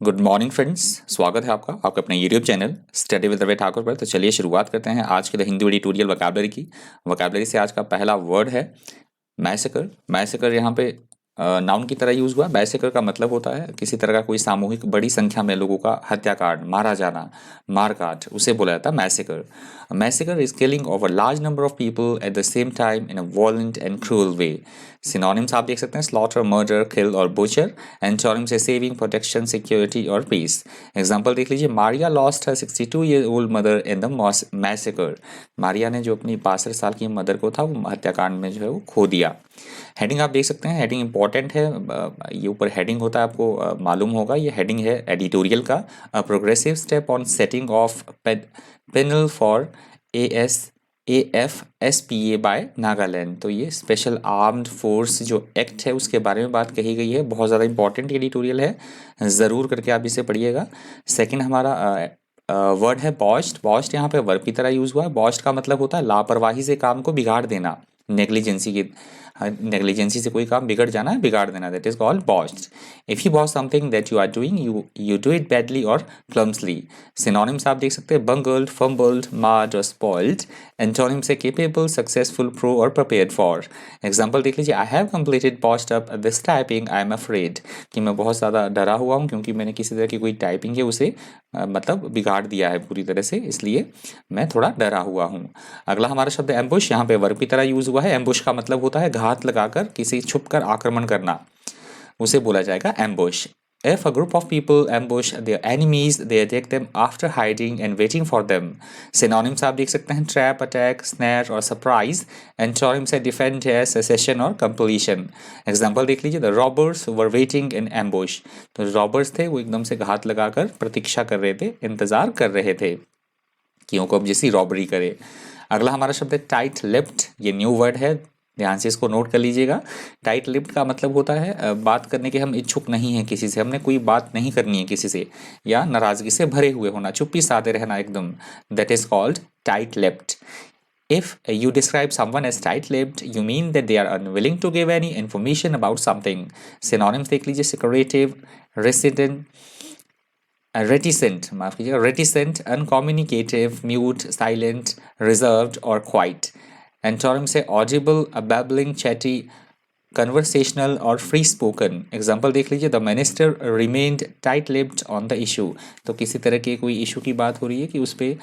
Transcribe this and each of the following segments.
Good morning friends, स्वागत है आपका अपने YouTube channel study with Ravi Thakur पर। तो चलिए शुरुआत करते हैं आज के द हिंदी एडिटोरियल वोकैबुलरी की। वोकैबुलरी से आज का पहला वर्ड है मैसेकर। मैसेकर यहाँ पे नाउन की तरह यूज हुआ। मैसेकर का मतलब होता है किसी तरह का कोई सामूहिक बड़ी संख्या में लोगों का हत्याकांड, मारा जाना, मारकाट, उसे बोला जाता है massacre. Massacre is killing of a large number of people at the same time in a वॉलेंट and cruel way. Synonyms आप देख सकते हैं स्लॉटर, मर्डर, किल और बुचर। एंटोनिम्स से सेविंग, प्रोटेक्शन, सिक्योरिटी और पीस। एग्जाम्पल देख लीजिए, Maria lost her 62-year-old mother in the massacre. Maria ने जो अपनी 62 साल की मदर को था वो हत्याकांड में जो है वो खो दिया। हेडिंग आप देख सकते हैं, हेडिंग इंपॉर्टेंट है। ये ऊपर हेडिंग होता है, आपको मालूम होगा। ये हेडिंग है एडिटोरियल का, progressive step on setting of panel for AFSPA by Nagaland. तो ये स्पेशल आर्म्ड फोर्स जो एक्ट है उसके बारे में बात कही गई है। बहुत ज़्यादा इंपॉर्टेंट एडिटोरियल है, ज़रूर करके आप इसे पढ़िएगा। सेकंड हमारा वर्ड है बॉस्ट। बॉस्ट यहाँ पे वर्ब की तरह यूज हुआ है। बॉस्ट का मतलब होता है लापरवाही से काम को बिगाड़ देना, नेग्लिजेंसी से कोई काम बिगड़ जाना है, बिगाड़ देना, that is called botch. If you botch something that you are doing, you do it badly और क्लम्सली। सिनोनिम्स आप देख सकते हैं बंगल्ड, फंबल्ड, मार्ड और स्पॉइल्ड। एंटोनिम से केपेबल, सक्सेसफुल, प्रो और प्रिपेयर्ड फॉर। एग्जाम्पल देख लीजिए, I have completed botch up this typing, I am afraid. कि मैं बहुत ज़्यादा डरा हुआ हूँ क्योंकि मैंने किसी तरह की कोई टाइपिंग है उसे मतलब बिगाड़ दिया है पूरी तरह से, इसलिए मैं थोड़ा डरा हुआ हूँ। अगला हमारा शब्द है एम्बुश। यहाँ पे वर्ब की तरह यूज हुआ है। एम्बुश का मतलब होता है घात लगाकर किसी छुपकर आक्रमण करना, उसे बोला जाएगा ambush. If a group of people ambush their enemies, they attack them after hiding and waiting for them. Synonyms आप देख सकते हैं trap, attack, snare और surprise. Antonyms है defend है secession और completion. Example देख लीजिए, the robbers were waiting in ambush. तो robbers थे वो एकदम से घात लगाकर प्रतीक्षा कर रहे थे, इंतजार कर रहे थे कि वो कब जैसी रॉबरी करे। अगला हमारा शब्द है टाइट लिप्ड। ये न्यू वर्ड है, ध्यान से इसको नोट कर लीजिएगा। टाइट लिप्ड का मतलब होता है बात करने के हम इच्छुक नहीं हैं किसी से, हमने कोई बात नहीं करनी है किसी से, या नाराजगी से भरे हुए होना, चुप्पी साधे रहना एकदम, that is called tight lipped. If you describe someone as tight-lipped, you mean that they are unwilling to give any information about something. Synonyms देख लीजिए, secretive, reticent, माफ कीजिएगा, reticent, uncommunicative, mute, silent, reserved और quiet. Antonym से Audible, babbling, chatty, conversational और free spoken. Example देख लीजिए, the minister remained tight lipped on the issue. तो किसी तरह के कोई इशू की बात हो रही है कि उस पर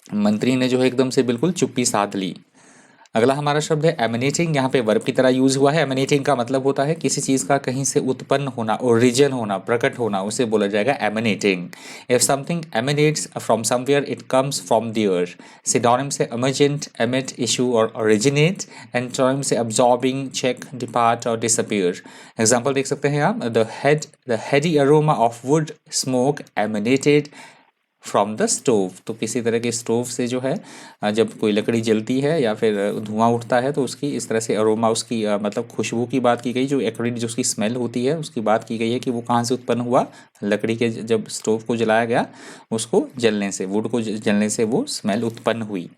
मंत्री ने जो है एकदम से बिल्कुल चुप्पी साध ली। अगला हमारा शब्द है एमिनेटिंग। यहाँ पे वर्ब की तरह यूज हुआ है। एमिनेटिंग का मतलब होता है किसी चीज़ का कहीं से उत्पन्न होना, ओरिजिन होना, प्रकट होना, उसे बोला जाएगा emanating. If something emanates from somewhere, it comes from there. Synonym से एमर्जेंट, एमिट, इशू और ओरिजिनेट। एंटोनिम से अब्जॉर्बिंग, चेक, डिपार्ट और डिसअपीयर। एग्जाम्पल देख सकते हैं आप, the heady aroma of wood smoke emanated from the stove. तो किसी तरह के स्टोव से जो है जब कोई लकड़ी जलती है या फिर धुआं उठता है तो उसकी इस तरह से अरोमा, उसकी मतलब खुशबू की बात की गई, जो एक्रिड जो उसकी स्मेल होती है उसकी बात की गई है कि वो कहाँ से उत्पन्न हुआ, लकड़ी के जब स्टोव को जलाया गया उसको जलने से, वुड को जलने से वो स्मेल उत्पन्न हुई।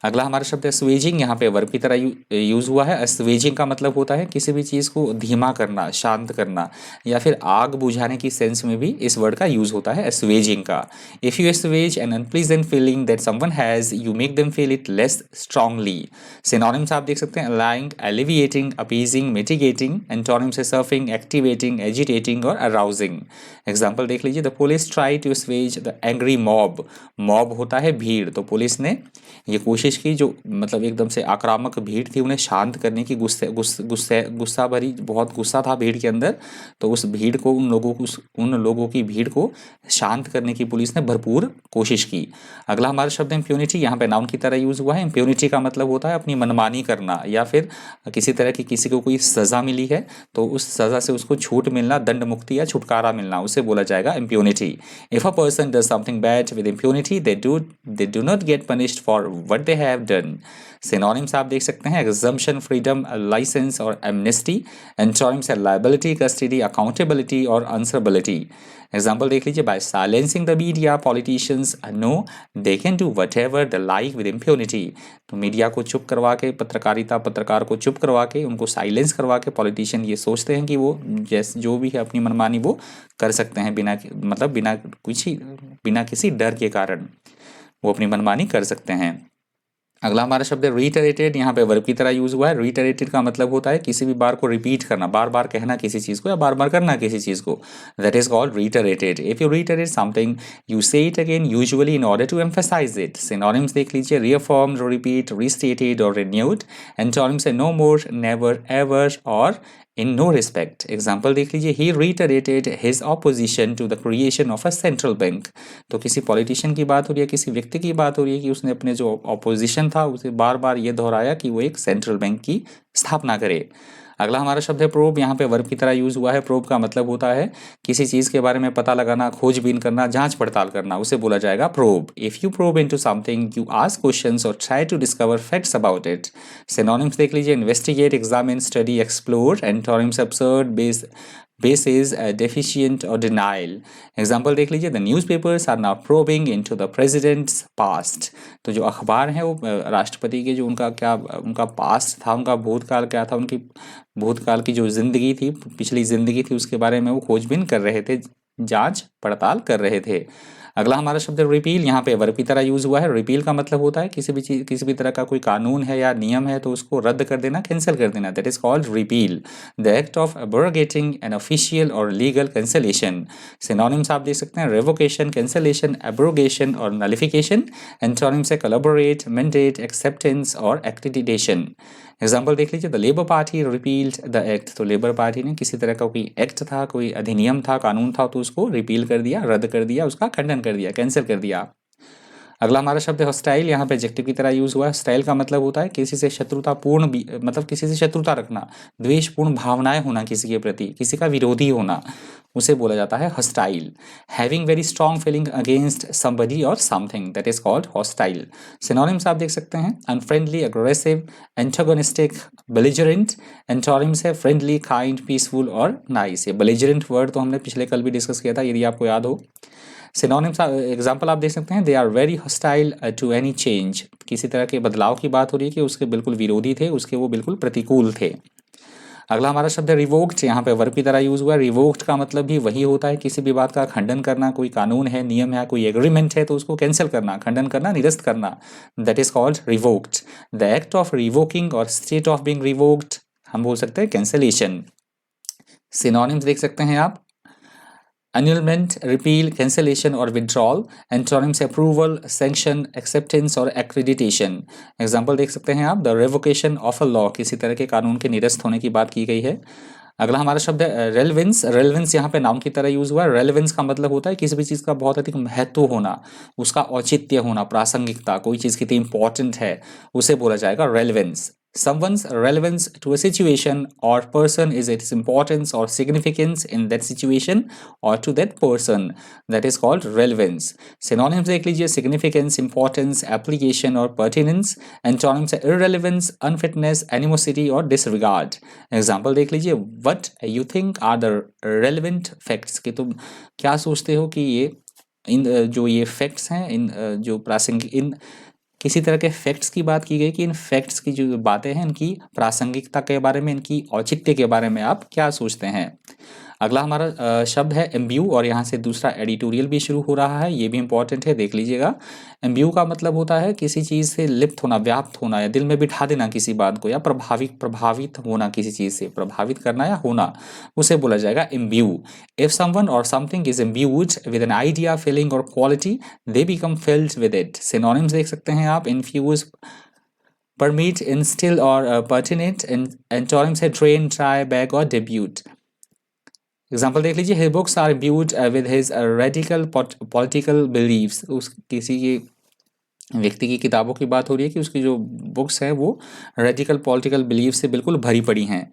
अगला हमारा शब्द है स्वेजिंग। यहाँ पे वर्ब की तरह यूज हुआ है। स्वेजिंग का मतलब होता है किसी भी चीज़ को धीमा करना, शांत करना, या फिर आग बुझाने की सेंस में भी इस वर्ड का यूज होता है स्वेजिंग का। If you assuage an unpleasant feeling that someone has, you make them feel it less strongly. Synonyms आप देख सकते हैं allaying, alleviating, appeasing, mitigating. Antonyms से सर्फिंग, एक्टिवेटिंग, एजिटेटिंग और अराउजिंग। एग्जाम्पल देख लीजिए, the police try to assuage the angry mob. Mob होता है भीड़, तो पुलिस ने ये कोशिश की, जो मतलब एकदम से आक्रामक भीड़ थी उन्हें शांत करने की, गुस्सा भरी बहुत गुस्सा था भीड़ के अंदर, तो उस भीड़ को उन लोगों की भीड़ को शांत करने की पुलिस ने भरपूर कोशिश की। अगला हमारा शब्द है इम्प्यूनिटी। यहाँ पे नाउन की तरह यूज हुआ है। इम्प्यूनिटी का मतलब होता है अपनी मनमानी करना, या फिर किसी तरह की किसी को कोई सज़ा मिली है तो उस सज़ा से उसको छूट मिलना, दंड मुक्ति या छुटकारा मिलना, उसे बोला जाएगा impunity. If a person does something bad with impunity, they do not gate punished for what they have done. Synonyms आप देख सकते हैं exemption, freedom, license और amnesty. Antonyms है liability, custody, accountability और answerability. एग्जाम्पल देख लीजिए, by silencing the media politicians know they can do whatever the like with impunity. तो मीडिया को चुप करवा के, पत्रकार को चुप करवा के, उनको साइलेंस करवा के पॉलिटिशियन ये सोचते हैं कि वो जैसे जो भी है अपनी मनमानी वो कर सकते हैं, बिना किसी डर के कारण वो अपनी मनमानी कर सकते हैं. अगला हमारा शब्द है रीटरेटेड. यहाँ पे वर्ब की तरह यूज हुआ है. रीटरेटेड का मतलब होता है किसी भी बार को रिपीट करना, बार बार कहना किसी चीज को या बार बार करना किसी चीज को. That is called reiterated. If you reiterate something you say it again, usually in order to emphasize it. Synonyms देख लीजिए, रीअफर्म्ड, रिपीट, रीस्टेटेड और रिन्यूड. एंटोनिम्स है नो मोर, नेवर, एवर और इन नो रिस्पेक्ट. एग्जाम्पल देख लीजिए, he reiterated his opposition to the creation of a central bank. तो किसी politician की बात हो रही है, किसी व्यक्ति की बात हो रही है कि उसने अपने जो ऑपोजिशन था उसे बार बार ये दोहराया कि वो एक सेंट्रल बैंक की स्थापना करे. अगला हमारा शब्द है प्रोब. यहाँ पे वर्ब की तरह यूज हुआ है. प्रोब का मतलब होता है किसी चीज़ के बारे में पता लगाना, खोजबीन करना, जांच पड़ताल करना, उसे बोला जाएगा probe. If you probe into something you ask questions और try to discover facts about it. Synonyms देख लीजिए, investigate, examine, study, explore. Antonyms absurd, basis, deficient और denial. एग्जाम्पल देख लीजिए, the newspapers are now probing into the president's past. तो जो अखबार हैं वो राष्ट्रपति के जो उनका पास्ट था, उनका भूतकाल क्या था, उनकी भूतकाल की जो जिंदगी थी, पिछली जिंदगी थी, उसके बारे में वो खोजबीन कर रहे थे, जांच पड़ताल कर रहे थे. अगला हमारा शब्द है रिपील. यहाँ पे वर्ब की तरह यूज हुआ है. रिपील का मतलब होता है किसी भी तरह का कोई कानून है या नियम है तो उसको रद्द कर देना, कैंसिल कर देना. That is called repeal. The act of abrogating an official और लीगल कैंसिलेशन. सिनोनिम्स आप देख सकते हैं, रेवोकेशन, कैंसिलेशन, एब्रोगेशन और नलिफिकेशन. एंटोनिम्स है कोलैबोरेट, मैंडेट, एक्सेप्टेंस और एक्रेडिटेशन. एग्जाम्पल देख लीजिए, the labour party repealed the act. तो लेबर पार्टी ने किसी तरह का कोई एक्ट था, कोई अधिनियम था, कानून था, तो उसको रिपील कर दिया, रद्द कर दिया, उसका खंडन कर दिया, कैंसिल कर दिया. अगला हमारा शब्द है हॉस्टाइल. यहाँ पे एडजेक्टिव की तरह यूज हुआ है. हॉस्टाइल का मतलब होता है किसी से मतलब किसी से शत्रुता रखना, द्वेषपूर्ण भावनाएं होना किसी के प्रति, किसी का विरोधी होना, उसे बोला जाता है hostile. Having very strong feeling against somebody और something, that is called hostile. Synonyms आप देख सकते हैं, unfriendly, aggressive, antagonistic, belligerent. Antonyms है फ्रेंडली, काइंड, पीसफुल और नाइस. ये बेलिजरेंट वर्ड तो हमने पिछले कल भी डिस्कस किया था, यदि आपको याद हो. सिनोनिम्स एग्जाम्पल आप देख सकते हैं, they are very hostile to any change. किसी तरह के बदलाव की बात हो रही है कि उसके बिल्कुल विरोधी थे, उसके वो बिल्कुल प्रतिकूल थे. अगला हमारा शब्द है रिवोक्ड. यहाँ पे वर्ब की तरह यूज हुआ है. रिवोक्ड का मतलब भी वही होता है किसी भी बात का खंडन करना. कोई कानून है, नियम है, कोई एग्रीमेंट है तो उसको कैंसिल करना, खंडन करना, निरस्त करना. That is called revoked. The act of revoking और स्टेट ऑफ बीइंग रिवोक्ड हम बोल सकते हैं कैंसिलेशन. सिनोनिम्स देख सकते हैं आप, annulment, repeal, cancellation और withdrawal. Antonyms approval, sanction, acceptance और एक्रेडिटेशन. एग्जाम्पल देख सकते हैं आप, the revocation of a law, किसी तरह के कानून के निरस्त होने की बात की गई है. अगला हमारा शब्द है रेलेवेंस. रेलेवेंस यहाँ पे नाउन की तरह यूज हुआ है. रेलेवेंस का मतलब होता है किसी भी चीज़ का बहुत अधिक महत्व होना, उसका औचित्य होना, प्रासंगिकता, कोई चीज़ कितनी इंपॉर्टेंट है, उसे बोला जाएगा relevance. Someone's relevance to a situation or person is its importance or significance in that situation or to that person. That is called relevance. Synonyms देख लीजिए, significance, importance, application और pertinence. Antonyms है irrelevance, unfitness, animosity और disregard. Example देख लीजिए, what you think are the relevant facts. कि तुम क्या सोचते हो कि ये facts हैं, जो प्रासंगिक किसी तरह के फैक्ट्स की बात की गई कि इन फैक्ट्स की जो बातें हैं इनकी प्रासंगिकता के बारे में, इनकी औचित्य के बारे में आप क्या सोचते हैं. अगला हमारा शब्द है एम्ब्यू और यहाँ से दूसरा एडिटोरियल भी शुरू हो रहा है, ये भी इंपॉर्टेंट है, देख लीजिएगा. एम्ब्यू का मतलब होता है किसी चीज़ से लिप्त होना, व्याप्त होना या दिल में बिठा देना किसी बात को, या प्रभावित होना, किसी चीज़ से प्रभावित करना या होना, उसे बोला जाएगा एम्ब्यू. इफ समवन और something is imbued with an idea, feeling और quality they become filled with it. Synonyms देख सकते हैं आप, इन्फ्यूज, परमिट, इंस्टिल और पर्टिनेट. एंटोनिम्स है ट्रेन, ट्राई, बैग और डेब्यूट. एग्जाम्पल देख लीजिए, his books are imbued with his radical political beliefs. उस किसी के व्यक्ति की किताबों की बात हो रही है कि उसकी जो बुक्स हैं वो रेडिकल पॉलिटिकल बिलीव से बिल्कुल भरी पड़ी हैं.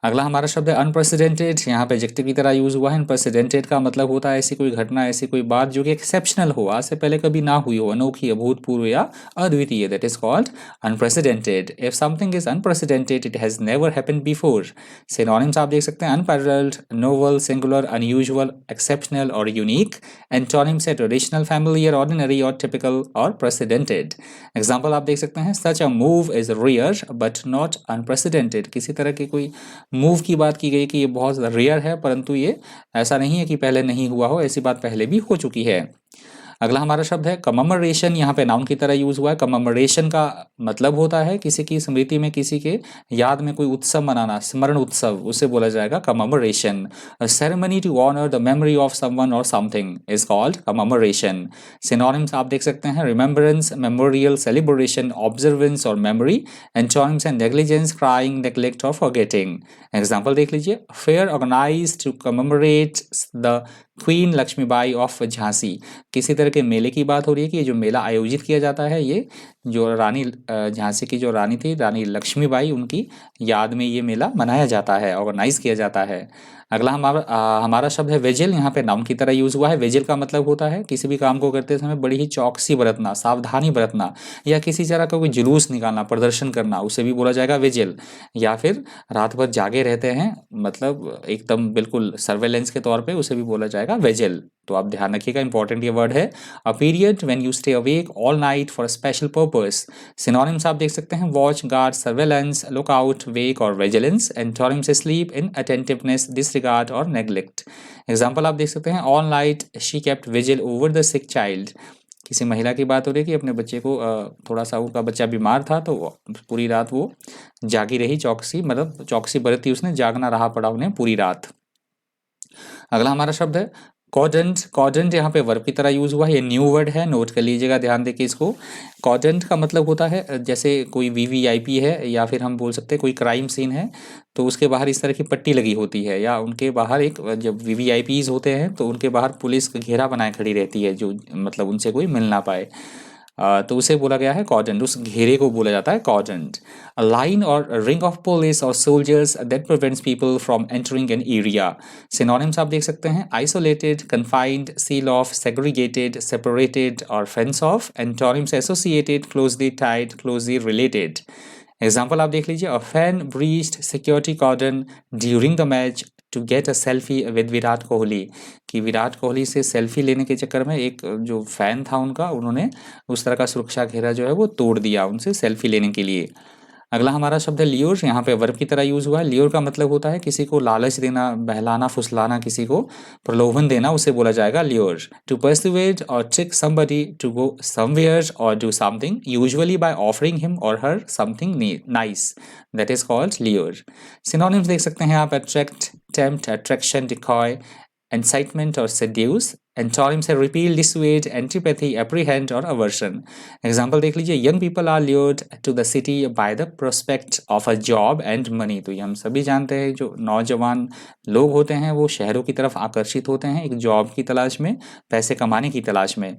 अगला हमारा शब्द है अनप्रेसिडेंटेड। यहाँ पे एडजेक्टिव की तरह यूज हुआ है। अनप्रेसिडेंटेड का मतलब होता है ऐसी कोई घटना, ऐसी कोई बात जो कि एक्सेप्शनल हो, आज से पहले कभी ना हुई हो, अनोखी, अभूतपूर्व या अद्वितीय, that is called unprecedented. If something is unprecedented it has never happened before. Synonyms आप देख सकते हैं unparalleled, novel, singular, unusual, exceptional और यूनिक। एंटोनिम्स है ट्रेडिशनल, फैमिलियर, ऑर्डिनरी और टिपिकल और प्रेसिडेंटेड। एग्जाम्पल आप देख सकते हैं such a move is rare but not unprecedented. किसी तरह की कोई मूव की बात की गई कि ये बहुत रेयर है, परंतु ये ऐसा नहीं है कि पहले नहीं हुआ हो, ऐसी बात पहले भी हो चुकी है। अगला हमारा शब्द है कममरेशन। यहाँ पे नाउन की तरह यूज हुआ है। कममरेशन का मतलब होता है किसी की स्मृति में, किसी के याद में कोई उत्सव मनाना, स्मरण उत्सव, उसे बोला जाएगा commemoration. A ceremony to honour the memory of someone और something is called commemoration. Synonyms आप देख सकते हैं रिमेम्बरेंस, मेमोरियल, सेलिब्रेशन, ऑब्जर्वेंस और मेमोरी। एंटोनिम्स हैं नेग्लिजेंस, क्राइंग, नेग्लेक्ट और फॉरगेटिंग। एग्जाम्पल देख लीजिए fair organise to commemorate the queen Lakshmibai of Jhansi. किसी तरह के मेले की बात हो रही है कि ये जो मेला आयोजित किया जाता है ये जो रानी झांसी की जो रानी थी, रानी लक्ष्मीबाई, उनकी याद में ये मेला मनाया जाता है, ऑर्गेनाइज किया जाता है। अगला हमारा शब्द है विजिल। यहाँ पे नाउन की तरह यूज हुआ है। विजिल का मतलब होता है किसी भी काम को करते समय बड़ी ही चौकसी बरतना, सावधानी बरतना, या किसी तरह का कोई जुलूस निकालना, प्रदर्शन करना, उसे भी बोला जाएगा विजिल। या फिर रात भर जागे रहते हैं, मतलब एकदम बिल्कुल सर्वेलेंस के तौर पे, उसे भी बोला जाएगा विजिल। तो आप ध्यान रखिएगा, इंपॉर्टेंट ये वर्ड है। A period when you stay awake all night for special purpose. Synonyms आप देख सकते हैं watch, guard, surveillance, look out, wake और vigilance. Antonyms sleep, inattentiveness, disregard और नेग्लेक्ट। एग्जाम्पल आप देख सकते हैं all night she kept vigil over the sick child. किसी महिला की बात हो रही है कि अपने बच्चे को थोड़ा सा, उनका बच्चा बीमार था तो पूरी रात वो जागी रही, चौकसी, मतलब चौकसी बरती उसने, जागना रहा पड़ा उन्हें पूरी रात। अगला हमारा शब्द है कॉर्डेंट। कॉर्डेंट यहाँ पे वर्ब की तरह यूज हुआ है। ये न्यू वर्ड है, नोट कर लीजिएगा ध्यान देके इसको। कॉर्डेंट का मतलब होता है जैसे कोई वीवीआईपी है, या फिर हम बोल सकते हैं कोई क्राइम सीन है तो उसके बाहर इस तरह की पट्टी लगी होती है, या उनके बाहर एक, जब वीवीआईपीज होते हैं तो उनके बाहर पुलिस घेरा बनाए खड़ी रहती है, जो मतलब उनसे कोई मिल ना पाए। तो उसे बोला गया है कॉर्डेंट, उस घेरे को बोला जाता है कॉर्डेंट। अ लाइन और रिंग ऑफ पुलिस और soldiers that prevents people from entering an area. Synonyms आप देख सकते हैं isolated, confined, seal off, segregated, separated और fence off. Antonyms associated, closely tied, closely related. Example आप देख लीजिए a fan breached security cordon during the match to get a selfie with Virat Kohli. कि विराट कोहली से सेल्फी लेने के चक्कर में एक जो फैन था उनका, उन्होंने उस तरह का सुरक्षा घेरा जो है वो तोड़ दिया उनसे सेल्फी लेने के लिए। अगला हमारा शब्द है लियोर। यहाँ पे वर्ब की तरह यूज हुआ है। लियोर का मतलब होता है किसी को लालच देना, बहलाना, फुसलाना, किसी को प्रलोभन देना, उसे बोला जाएगा लियोर। टू परसुएड और trick somebody to go somewhere और do something, usually by offering him और her something nice, that is called lure. Synonyms देख सकते हैं आप attract, tempt, attraction, decoy, incitement और seduce। एंटोनिम्स है रिपील, डिसुएड, एंटीपैथी, एप्रीहेंड और अवर्शन। एग्जाम्पल देख लीजिए young people are lured to the city by the prospect of a job and money. तो ये हम सभी जानते हैं, जो नौजवान लोग होते हैं वो शहरों की तरफ आकर्षित होते हैं एक जॉब की तलाश में, पैसे कमाने की तलाश में।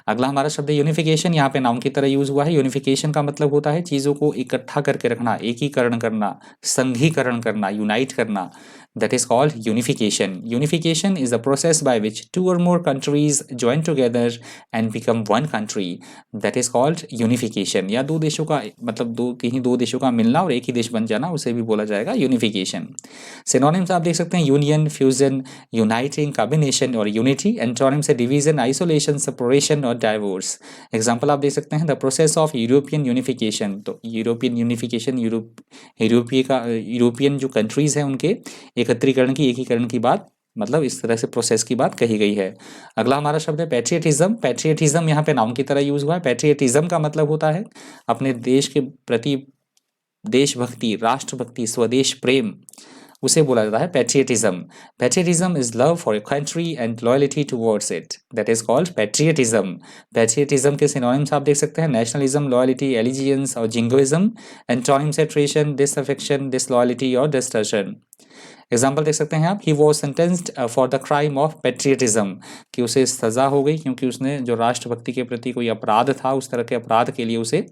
अगला हमारा शब्द है यूनिफिकेशन। यहाँ पे नाउन की तरह यूज हुआ है। यूनिफिकेशन का मतलब होता है चीज़ों को इकट्ठा करके रखना, एकीकरण करना, संघीकरण करना, यूनाइट करना, that is called unification. Unification is the process by which two or more countries join together and become one country. That is called unification. या दो देशों का, मतलब दो देशों का मिलना और एक ही देश बन जाना, उसे भी बोला जाएगा unification. Synonyms आप देख सकते हैं यूनियन, फ्यूजन, यूनाइटिंग, कॉम्बिनेशन और यूनिटी। एंटोनिम्स है डिवीजन, आइसोलेशन, सेपरेशन और डाइवोर्स। एग्जाम्पल आप देख सकते हैं the process of European unification. तो यूरोपियन यूनिफिकेशन, यूरोपियन जो कंट्रीज हैं उनके एकत्रीकरण की, एकीकरण की बात, मतलब इस तरह से प्रोसेस की बात कही गई है। अगला हमारा शब्द है पैट्रियटिज्म। पैट्रियटिज्म यहाँ पे नाउन की तरह यूज हुआ है। पैट्रियटिज्म का मतलब होता है अपने देश के प्रति देशभक्ति, राष्ट्रभक्ति, स्वदेश प्रेम, उसे बोला जाता है patriotism. Patriotism is love for a country and loyalty towards it, that is called patriotism. Patriotism के सिनोनिम्स आप देख सकते हैं नेशनलिज्म, लॉयल्टी, एलिजियंस और जिंगोइज्म। एंटोनिम्स है ट्रेशन, डिसअफेक्शन, डिसलॉयल्टी और डिस्टर्शन। एग्जाम्पल देख सकते हैं आप he was sentenced for the crime of patriotism, कि उसे सजा हो गई क्योंकि उसने जो राष्ट्रभक्ति के प्रति कोई अपराध था, उस तरह के अपराध के लिए उसे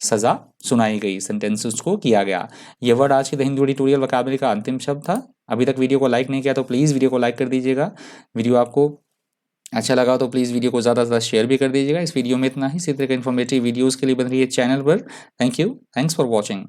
सजा सुनाई गई, सेंटेंसेस को किया गया। ये वर्ड आज की द हिंदी ट्यूटोरियल वोकैबुलरी का अंतिम शब्द था। अभी तक वीडियो को लाइक नहीं किया तो प्लीज़ वीडियो को लाइक कर दीजिएगा। वीडियो आपको अच्छा लगा तो प्लीज़ वीडियो को ज़्यादा से ज़्यादा शेयर भी कर दीजिएगा। इस वीडियो में इतना ही। इसी तरह के इन्फॉर्मेटिव वीडियोज़ के लिए बन रही है चैनल पर। Thank you, thanks for watching.